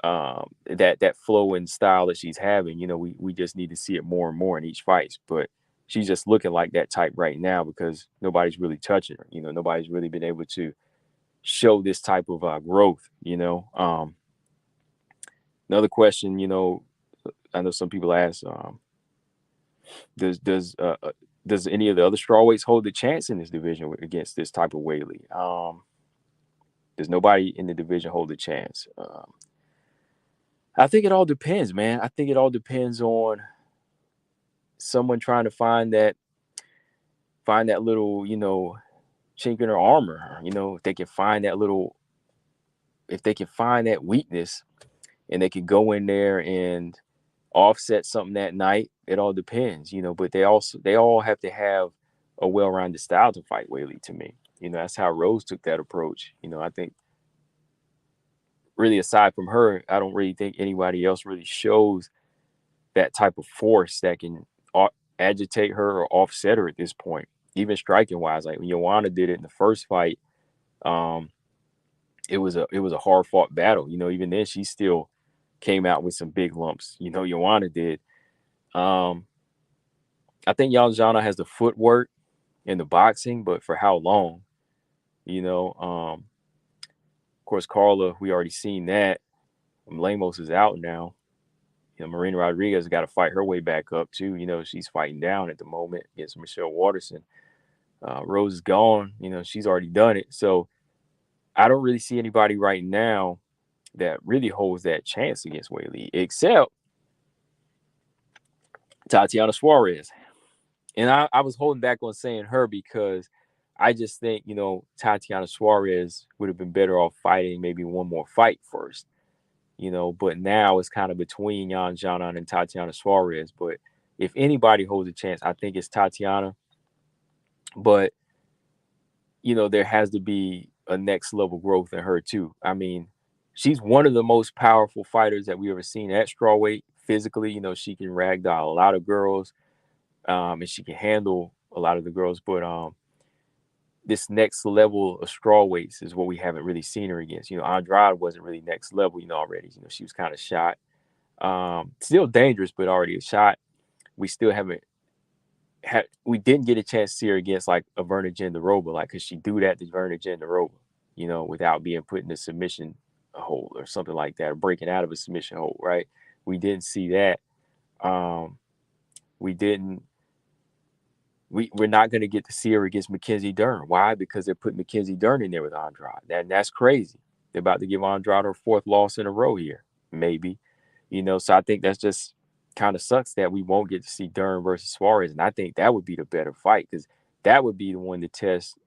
Speaker 1: that flow and style that she's having, we just need to see it more and more in each fight. But she's just looking like that type right now because nobody's really touching her. Nobody's really been able to show this type of growth. Another question, I know some people ask, does any of the other strawweights hold a chance in this division against this type of Weili? Does nobody in the division hold a chance? I think it all depends, man. I think it all depends on someone trying to find that little, chink in her armor. If they can find that weakness, and they could go in there and offset something that night. It all depends, but they all have to have a well-rounded style to fight Weili, to me. That's how Rose took that approach. I think really, aside from her, I don't really think anybody else really shows that type of force that can agitate her or offset her at this point, even striking wise. Like when Joanna did it in the first fight, it was a hard fought battle. Even then she still came out with some big lumps. Joanna did. I think Yana has the footwork and the boxing, but for how long? Of course, Carla, we already seen that. Lemos is out now. Marina Rodriguez got to fight her way back up too. She's fighting down at the moment against Michelle Waterson. Rose is gone. She's already done it. So I don't really see anybody right now that really holds that chance against Weili, except Tatiana Suarez. And I was holding back on saying her because I just think, Tatiana Suarez would have been better off fighting maybe one more fight first. But now it's kind of between Yan Xiaonan and Tatiana Suarez. But if anybody holds a chance, I think it's Tatiana. But, there has to be a next level growth in her too. I mean, she's one of the most powerful fighters that we've ever seen at strawweight. Physically, she can ragdoll a lot of girls, and she can handle a lot of the girls. But this next level of strawweights is what we haven't really seen her against. Andrade wasn't really next level, already. She was kind of shot. Still dangerous, but already a shot. We still haven't we didn't get a chance to see her against like a Verna Jandiroba, like, could she do that to Verna Jandiroba, without being put in a submission hold or something like that, or breaking out of a submission hold, right? We didn't see that. We're not going to get to see her against Mackenzie Dern. Why? Because they're putting Mackenzie Dern in there with Andrade. That's crazy. They're about to give Andrade her fourth loss in a row here, maybe. So I think that's just kind of sucks that we won't get to see Dern versus Suarez. And I think that would be the better fight, because that would be the one to test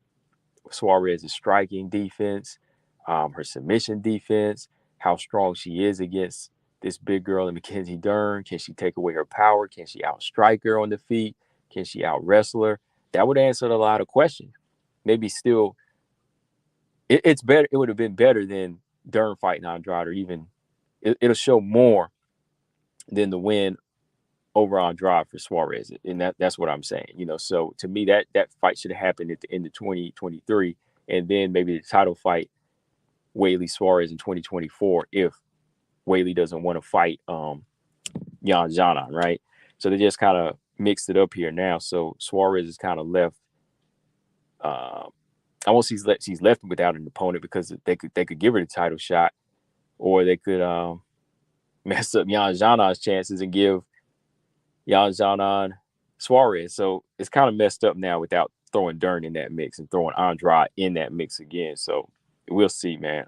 Speaker 1: Suarez's striking defense, her submission defense, how strong she is against this big girl in Mackenzie Dern. Can she take away her power? Can she outstrike her on the feet? Can she out wrestle her? That would answer a lot of questions. Maybe still, it's better. It would have been better than Dern fighting Andrade, or even it'll show more than the win over Andrade for Suarez. And that's what I'm saying. So to me, that fight should have happened at the end of 2023, and then maybe the title fight, Weili Suarez, in 2024, if Weili doesn't want to fight Yan Xiaonan, right? So they just kind of mixed it up here now. So Suarez is kind of left. I won't say she's left without an opponent, because they could give her the title shot, or they could mess up Yan Xiaonan's chances and give Yan Xiaonan Suarez. So it's kind of messed up now without throwing Dern in that mix and throwing Andrade in that mix again. So we'll see, man.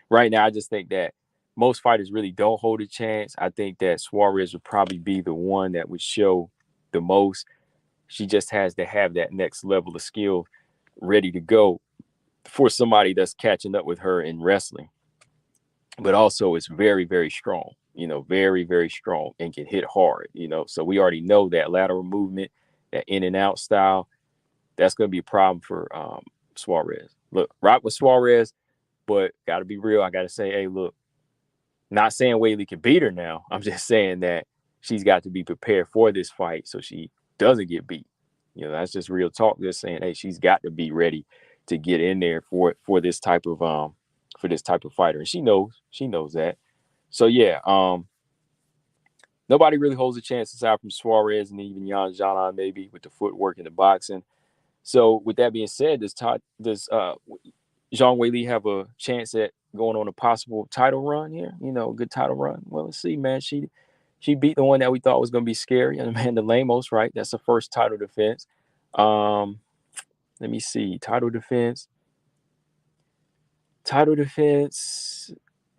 Speaker 1: Right now, I just think that most fighters really don't hold a chance. I think that Suarez would probably be the one that would show the most. She just has to have that next level of skill ready to go for somebody that's catching up with her in wrestling. But also it's very, very strong, very, very strong, and can hit hard, So we already know that lateral movement, that in and out style, that's going to be a problem for Suarez. Look, rock with Suarez, but got to be real. I got to say, hey, look, not saying Weili can beat her now. I'm just saying that she's got to be prepared for this fight so she doesn't get beat. You know, that's just real talk. Just saying, hey, she's got to be ready to get in there for this type of fighter, and she knows that. So yeah, nobody really holds a chance aside from Suarez and even Jan Janan maybe with the footwork and the boxing. So with that being said, does Zhang Weili have a chance at going on a possible title run here? You know, a good title run. Well, let's see, man. She beat the one that we thought was going to be scary, Amanda Lemos, right? That's the first title defense. Let me see. Title defense.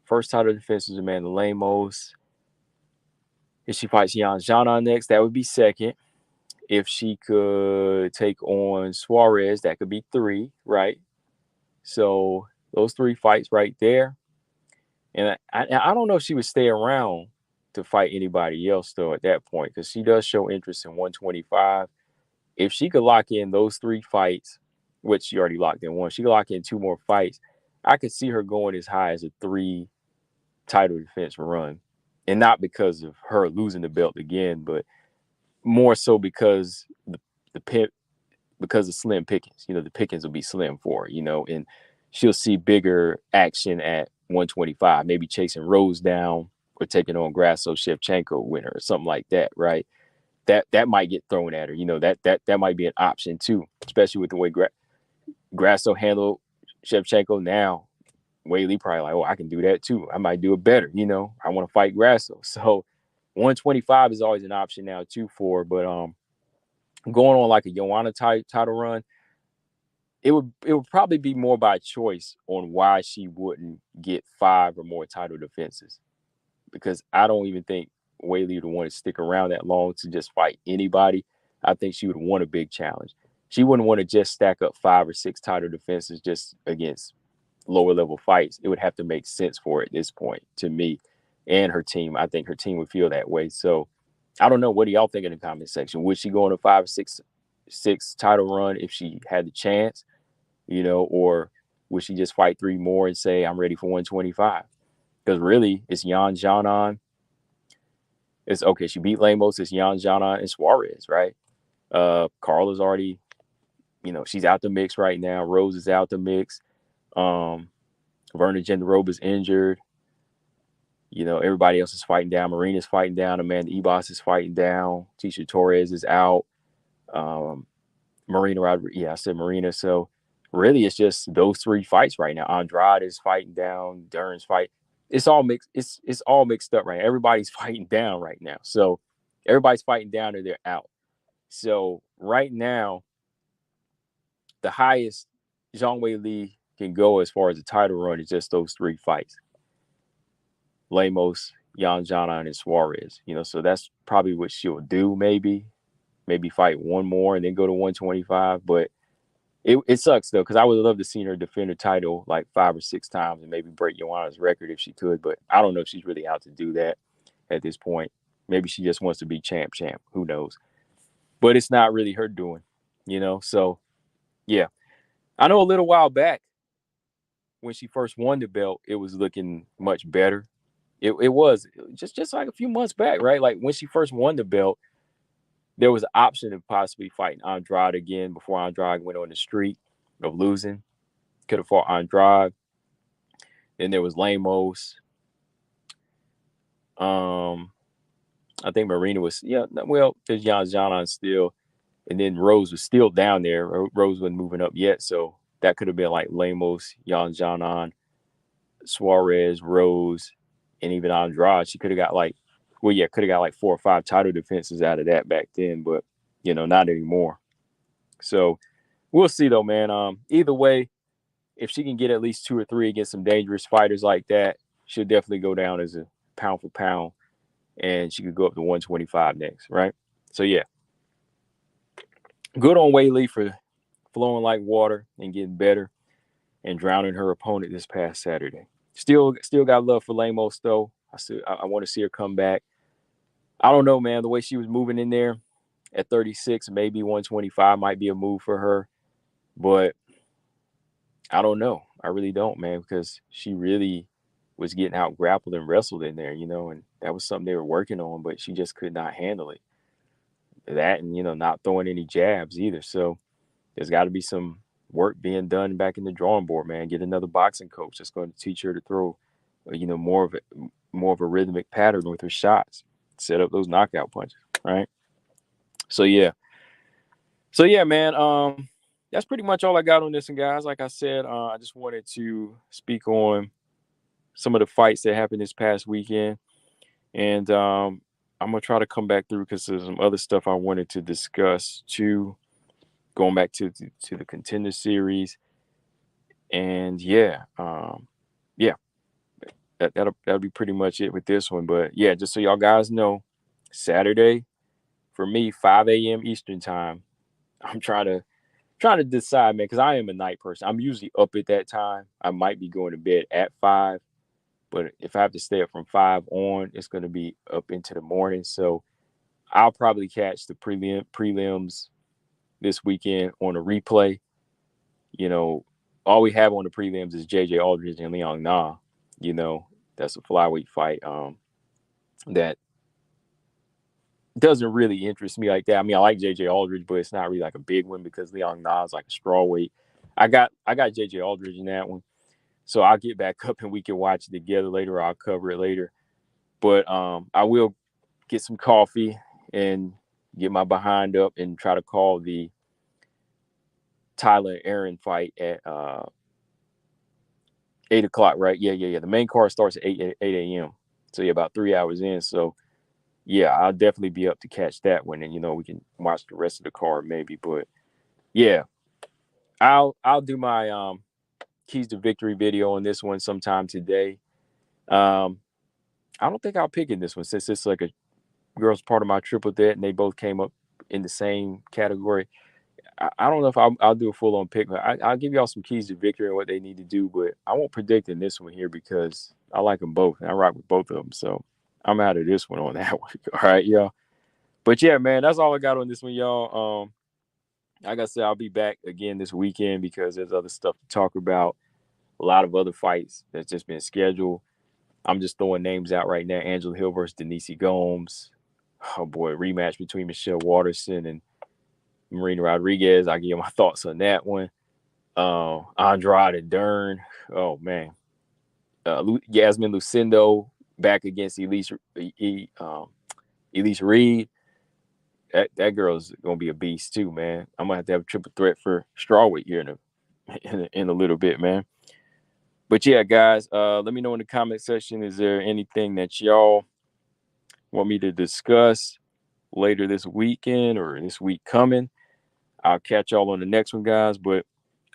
Speaker 1: First title defense is Amanda Lemos. If she fights Yan Zhana next, that would be second. If she could take on Suarez, that could be 3, right? So those 3 fights right there. And I don't know if she would stay around to fight anybody else, though, at that point, because she does show interest in 125. If she could lock in those 3 fights, which she already locked in one, she could lock in 2 more fights. I could see her going as high as a 3 title defense run. And not because of her losing the belt again, but more so because because of slim pickings. You know, the pickings will be slim for her, you know, and she'll see bigger action at 125, maybe chasing Rose down or taking on Grasso Shevchenko winner or something like that, right? That might get thrown at her. You know, that might be an option too, especially with the way Grasso handled Shevchenko. Now Weili probably like, oh, I can do that too. I might do it better. You know, I want to fight Grasso. So 125 is always an option now too for her. But going on like a Joanna title run, it would probably be more by choice on why she wouldn't get 5 or more title defenses. Because I don't even think Weili would want to stick around that long to just fight anybody. I think she would want a big challenge. She wouldn't want to just stack up 5 or 6 title defenses just against lower level fights. It would have to make sense for her at this point, to me and her team. I think her team would feel that way. So I don't know. What do y'all think in the comment section? Would she go on a 5 or 6 title run if she had the chance, you know, or would she just fight 3 more and say, I'm ready for 125? Because really, it's Yan Zhanan. It's okay. She beat Lemos. It's Yan Zhanan and Suarez, right? Carla's already, you know, she's out the mix right now. Rose is out the mix. Verna Jandaroba's injured. You know, everybody else is fighting down. Marina's fighting down. Amanda Ebos is fighting down. Tisha Torres is out. Marina Rodriguez. Yeah, I said Marina. So really, it's just those 3 fights right now. Andrade is fighting down. Dern's fight. It's all mixed. It's all mixed up right now. Everybody's fighting down right now. So everybody's fighting down or they're out. So right now, the highest Zhang Weili can go as far as the title run is just those 3 fights. Lemos, Yan Zhanan, and Suarez. You know, so that's probably what she'll do. Maybe fight 1 more and then go to 125. But it sucks though, because I would love to see her defend her title like 5 or 6 times and maybe break Joanna's record if she could. But I don't know if she's really out to do that at this point. Maybe she just wants to be champ. Who knows? But it's not really her doing, you know. So yeah, I know a little while back when she first won the belt, it was looking much better. It was just like a few months back, right? Like when she first won the belt, there was an option of possibly fighting Andrade again before Andrade went on the streak of losing. Could have fought Andrade. Then there was Lemos. I think Marina was, there's Yan Zhanan still. And then Rose was still down there. Rose wasn't moving up yet. So that could have been like Lemos, Yan Zhanan, Suarez, Rose, and even Andrade. She could have got like 4 or 5 title defenses out of that back then, but you know, not anymore. So we'll see though, man. Either way, if she can get at least 2 or 3 against some dangerous fighters like that, she'll definitely go down as a pound for pound, and she could go up to 125 next, right? So yeah, good on Weili for flowing like water and getting better and drowning her opponent this past Saturday. Still got love for Lemos though. I want to see her come back. I don't know, man. The way she was moving in there at 36, maybe 125 might be a move for her, but I don't know. I really don't, man, because she really was getting out grappled and wrestled in there, and that was something they were working on, but she just could not handle it. That and, not throwing any jabs either. So there's got to be some work being done back in the drawing board, man. Get another boxing coach that's going to teach her to throw, more of a rhythmic pattern with her shots. Set up those knockout punches, right? So yeah, man. That's pretty much all I got on this one, guys. Like I said, I just wanted to speak on some of the fights that happened this past weekend, and I'm gonna try to come back through because there's some other stuff I wanted to discuss too, going back to the Contender Series, and yeah, that'll be pretty much it with this one. But yeah, just so y'all guys know, Saturday for me, 5 a.m. Eastern time. I'm trying to decide, man, because I am a night person. I'm usually up at that time. I might be going to bed at 5, but if I have to stay up from 5 on, it's going to be up into the morning. So I'll probably catch the prelims this weekend on a replay. All we have on the prelims is J.J. Aldridge and Liang Na. That's a flyweight fight that doesn't really interest me like that. I mean, I like J.J. Aldridge, but it's not really like a big one because Liang Na is like a strawweight. I got J.J. Aldridge in that one. So I'll get back up and we can watch it together later. I'll cover it later. But I will get some coffee and get my behind up and try to call the Taila Erin fight at 8 o'clock, right? Yeah. The main card starts at 8 a.m. So yeah, about 3 hours in. So yeah, I'll definitely be up to catch that one. And, we can watch the rest of the card maybe. But yeah, I'll do my keys to victory video on this one sometime today. I don't think I'll pick in this one since it's like a girls part of my triple threat and they both came up in the same category. I don't know if I'll do a full on pick. I'll give y'all some keys to victory and what they need to do, but I won't predict in this one here because I like them both and I rock with both of them. So I'm out of this one on that one. All right, y'all. But yeah, man, that's all I got on this one, y'all. Like I said, I'll be back again this weekend because there's other stuff to talk about. A lot of other fights that's just been scheduled. I'm just throwing names out right now. Angela Hill versus Denise Gomes. Oh boy, rematch between Michelle Waterson and Marina Rodriguez. I'll give you my thoughts on that one. Andrade and Dern. Oh man. Yasmin Lucindo back against Elise Reed. That girl's gonna be a beast too, man. I'm gonna have a triple threat for strawweight here in a little bit, man. But yeah, guys, let me know in the comment section. Is there anything that y'all want me to discuss later this weekend or this week coming? I'll catch y'all on the next one, guys. But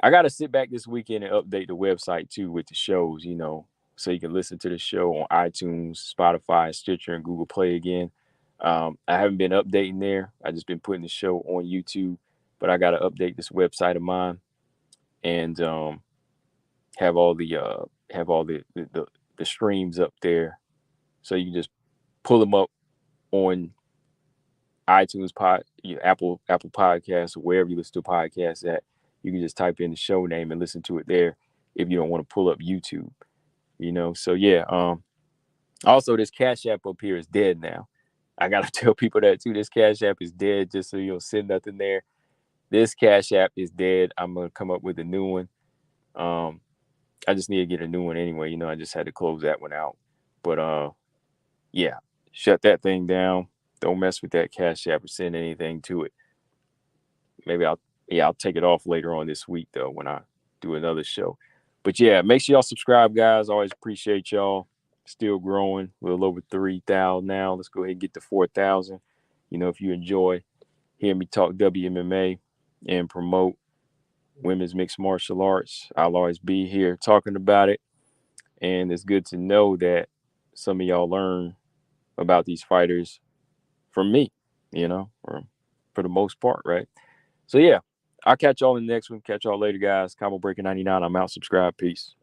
Speaker 1: I got to sit back this weekend and update the website too with the shows, so you can listen to the show on iTunes, Spotify, Stitcher, and Google Play again. I haven't been updating there. I just been putting the show on YouTube, but I got to update this website of mine and have all the streams up there, so you can just pull them up on iTunes, Apple Podcasts, or wherever you listen to podcasts at. You can just type in the show name and listen to it there if you don't want to pull up YouTube. So yeah. Also, this Cash App up here is dead now. I gotta tell people that too. This Cash App is dead, just so you don't send nothing there. This Cash App is dead. I'm gonna come up with a new one. I just need to get a new one anyway. I just had to close that one out. But yeah, shut that thing down. Don't mess with that Cash App or send anything to it. Maybe I'll take it off later on this week though when I do another show. But yeah, make sure y'all subscribe, guys. Always appreciate y'all. Still growing, a little over 3,000 now. Let's go ahead and get to 4,000. If you enjoy hearing me talk WMMA and promote women's mixed martial arts, I'll always be here talking about it. And it's good to know that some of y'all learn about these fighters from me, or for the most part, right? So yeah, I'll catch y'all in the next one. Catch y'all later, guys. Combo Breaker 99. I'm out. Subscribe. Peace.